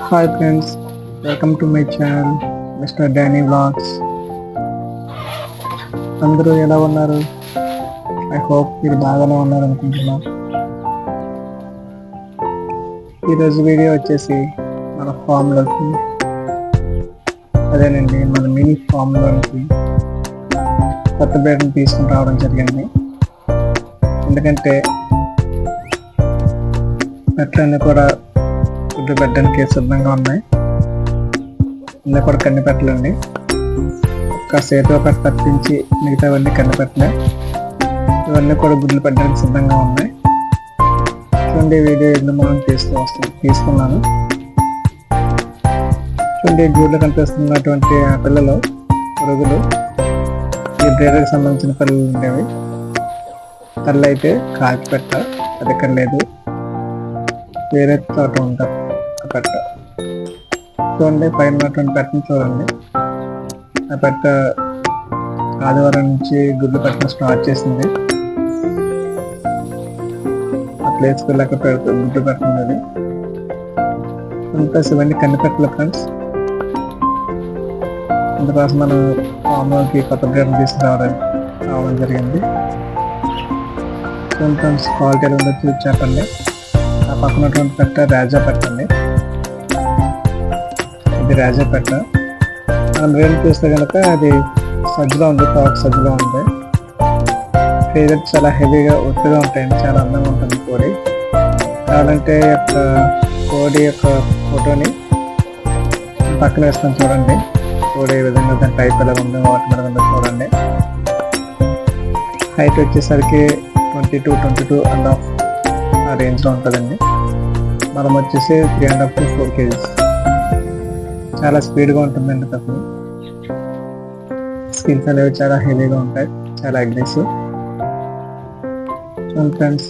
Hi friends, welcome to my channel mister Danny vlogs. అందరూ ఎలా ఉన్నారు? ఐ హోప్ మీరు బాగానే ఉన్నారు అనుకుంటున్నా. ఈరోజు వీడియో వచ్చేసి మన ఫామ్లోకి, అదేనండి మన మినీ ఫామ్లోకి కొత్త బ్రీడ్ని తీసుకుని రావడం జరిగింది. ఎందుకంటే పెట్టలన్నీ కూడా గుడ్లు పెట్టడానికి సిద్ధంగా ఉన్నాయి. అన్నీ కూడా కన్ని పెట్టలండి. కాసేపు ఒకటి తప్పించి మిగతావన్నీ కన్ని పెట్టలే. ఇవన్నీ కూడా గుడ్లు పెట్టడానికి సిద్ధంగా ఉన్నాయి. చూడండి, వీడియో ఎందుకు మనం తీసుకున్నాను. చూడండి, గూడ్లు కనిపిస్తున్నటువంటి ఆ పిల్లలు పురుగులు ఈ బ్రీడర్కి సంబంధించిన పిల్లలు ఉండేవి. తల్లి అయితే కాకి పెట్ట, అది ఇక్కడ లేదు, వేరే చోట ఉంటారు పెట్ట. చూడండి, పైన ఉన్నటువంటి పెట్టని చూడండి. ఆ పెట్ట ఆదివారం నుంచి గుడ్లు పెట్టడం స్టార్ట్ చేసింది. ఆ ప్లేస్కి వెళ్ళాక గుడ్లు పెట్టింది. అది ప్లస్ ఇవన్నీ కనిపెట్టలేదు ఫ్రెండ్స్. అందుకోసం మనం ఫామ్లోకి కొత్త బ్రీడ్ని తీసుకురావడం జరిగింది. ఫ్రెండ్స్, క్వాలిటీ ఎలా ఉందో చూసి చెప్పండి. ఆ పక్కన ఉన్నటువంటి పెట్ట రాజా పెట్టండి. ఇది రాజా పెట్ట. మనం బ్రీడ్ చూస్తే కనుక అది సజ్జలో ఉంది, టాక్ సజ్జలో ఉంది. ఫేదర్ చాలా హెవీగా ఒత్తుగా ఉంటాయండి. చాలా అందంగా ఉంటుంది కోడి. కావాలంటే కోడి యొక్క ఫోటోని పక్కన వేస్తాను చూడండి. కోడి ఏ విధంగా దాని టైప్ ఎలా ఉందో, వాటి మీద ఉందో చూడండి. హైట్ వచ్చేసరికి 22 అండ్ హాఫ్ ఆ రేంజ్లో ఉంటుందండి. మనం వచ్చేసి 3.5 to 4 kgs. చాలా స్పీడ్గా ఉంటుందండి. తప్పని స్కిన్స్ అనేవి చాలా హెవీగా ఉంటాయి, చాలా అగ్రెసివ్. ఫ్రెండ్స్,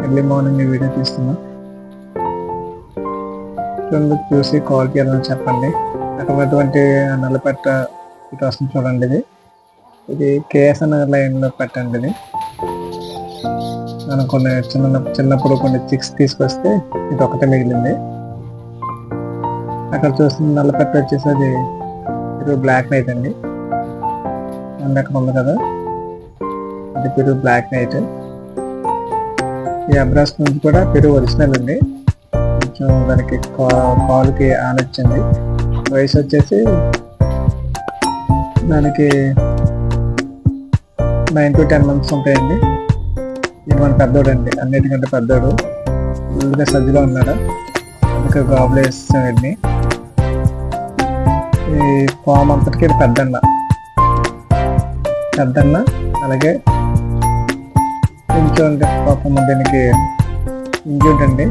ఎర్లీ మార్నింగ్ ఈ వీడియో తీస్తున్నా. చూసి క్వాలిటీ ఎలా చెప్పండి. అటువంటి నల్లపెట్ట ఇటు వస్తుంది చూడండి. ఇది కేఎస్ఎన్ఆర్ లైన్లో పెట్టండి. ఇది మనం కొన్ని చిన్నప్పుడు కొన్ని చిక్స్ తీసుకొస్తే ఇది ఒకటే మిగిలింది. అక్కడ చూస్తున్న నల్లపెట్ట వచ్చేసి అది పెరుగు బ్లాక్ నైట్ అండి. అక్కడ ఉంది కదా, అది పెరుగు బ్లాక్ నైట్. ఈ అబ్రాస్ నుంచి కూడా పెరుగు ఒరిజినల్ అండి. కొంచెం దానికి కాలుకి ఆనొచ్చింది. వయసు వచ్చేసి దానికి 9 to 10 months ఉంటాయండి. ఇది మన పెద్దోడు అండి, అన్నిటికంటే పెద్దోడు. ఫుల్గా సజ్జలో ఉన్నాడు, అందుకే గాబులు వేస్తాం వీడిని. ఈ ఫామ్ అంతటికి ఇది పెద్దన్న. అలాగే కొంచెం పాపం దీనికి ఇంజూర్డ్ అండి,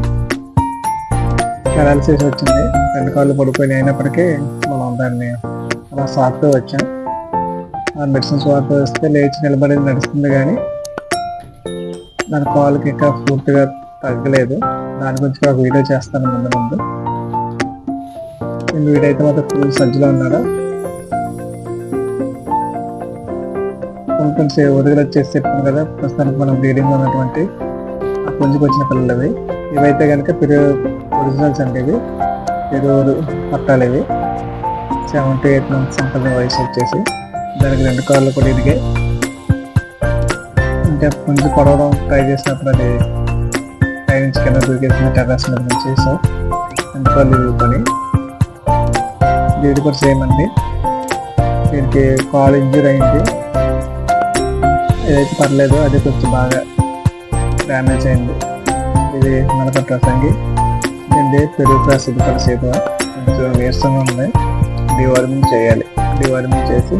పెరాలసిస్ వచ్చింది. 2 కాళ్ళు పడిపోయినాయి. అయినప్పటికీ మనం దాన్ని అలా సాగుతూ వచ్చాం. ఆ మెడిసిన్స్ వాడుతూ వస్తే లేచి నిలబడి నడుస్తుంది, కానీ దాని కాళ్ళకి ఇంకా పూర్తిగా తగ్గలేదు. దాని గురించి ఒక వీడియో చేస్తాను ముందు. నేను వీడియో అయితే మాత్రం ఫుల్ సజ్జలో ఉన్నాడు. కొంచెం ఒదిగలు వచ్చేసి చెప్పాను కదా, ప్రస్తుతానికి మనం బ్రీడింగ్ ఉన్నటువంటి ఆ పుంజుకు వచ్చిన పిల్లలు అవి. ఇవైతే కనుక ఒరిజినల్స్ అండి. ఇవి పెరుగు పట్టాలి. ఇవి 7 to 8 months ఉంటుంది వయసు వచ్చేసి. దానికి 2 కాళ్ళు కూడా ఇదిగే. అంటే పుంజు పడవడం ట్రై చేసినప్పుడు అది పై నుంచి కింద దూకేసిన టెర్రస్ మీద నుంచి. సో 2 కాళ్ళు ఇరుగుకొని దీడి కూడా సేమ్ అండి. దీనికి కాలు ఇంజూర్ అయింది. ఏదైతే పర్లేదు, అది కొంచెం బాగా డ్యామేజ్ అయింది. ఇది నలపట్ల సంగి. దీన్ని పెరుగు క్రాస్ ఇది కూడా సేపు కొంచెం నీరసంగా ఉంది. డివార్మింగ్ చేయాలి. డివార్మింగ్ చేసి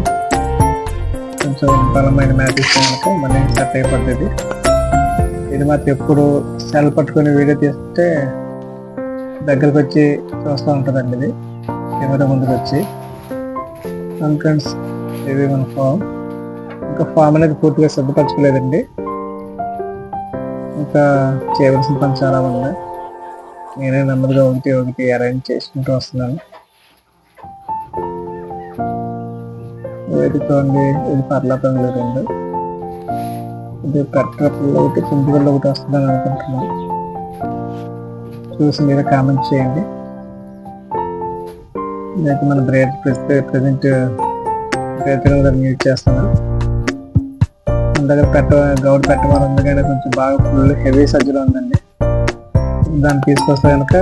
కొంచెం బలమైన మ్యాట్ ఇస్తే కనుక మళ్ళీ సెట్ అయిపోతుంది. ఇది మాత్రం ఎప్పుడు సెల్ పట్టుకొని వీడియో తీస్తే దగ్గరకు వచ్చి చూస్తూ ఉంటుందండి. ఇది కెమెరా ముందుకు వచ్చి. ఫ్రెండ్స్, ఇది మన ఫామ్. ఇంకా ఫామ్ అనేది పూర్తిగా సిద్ధపరచుకోలేదండి. ఇంకా చేయవలసిన పని చాలా ఉంది. నేనే నెమ్మదిగా ఒకటి అరేంజ్ చేసుకుంటూ వస్తున్నాను. చూడండి, ఇది పర్లాపం లేదండి. ఇది కట్టపిల్ల ఒకటి, చింతపిల్ల ఒకటి వస్తుందని అనుకుంటున్నాను. చూసి మీరే కామెంట్ చేయండి. నేనైతే మన ప్రజెంట్ బ్రేత్ యూజ్ చేస్తాను. మన దగ్గర గౌడ్ పెట్టమని ఉంది కానీ కొంచెం బాగా ఫుల్ హెవీ సజ్జలో ఉందండి. దాన్ని తీసుకొస్తే కనుక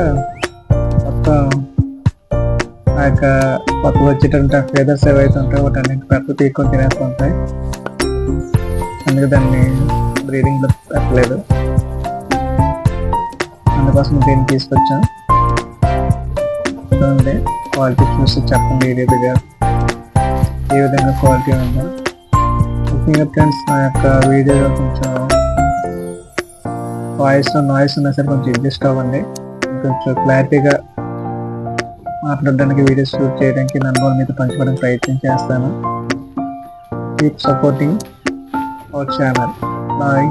మొత్తం ఆ యొక్క కొత్తగా వచ్చేటటువంటి ఆ ఫెదర్స్ ఏవైతే ఉంటాయో వాటన్నింటి పెట్ట తీకొని తినేస్తూ ఉంటాయి. అందుకే దాన్ని బ్రీడింగ్లో పెట్టలేదు. అందుకోసం దీన్ని తీసుకొచ్చాను. చూడండి, క్వాలిటీ చూసి చెప్పండి ఏ విధంగా క్వాలిటీ ఉందో. ముఖ్యంగా ఫ్రెండ్స్, నా యొక్క వీడియోలో కొంచెం నాయిస్ ఉన్నా సరే కొంచెం అడ్జస్ట్ అవ్వండి. కొంచెం క్లారిటీగా మాట్లాడడానికి, వీడియోస్ షూట్ చేయడానికి, నా అనుభవం మీద పంచుకోవడానికి ప్రయత్నం చేస్తాను. Keep supporting our channel. Bye.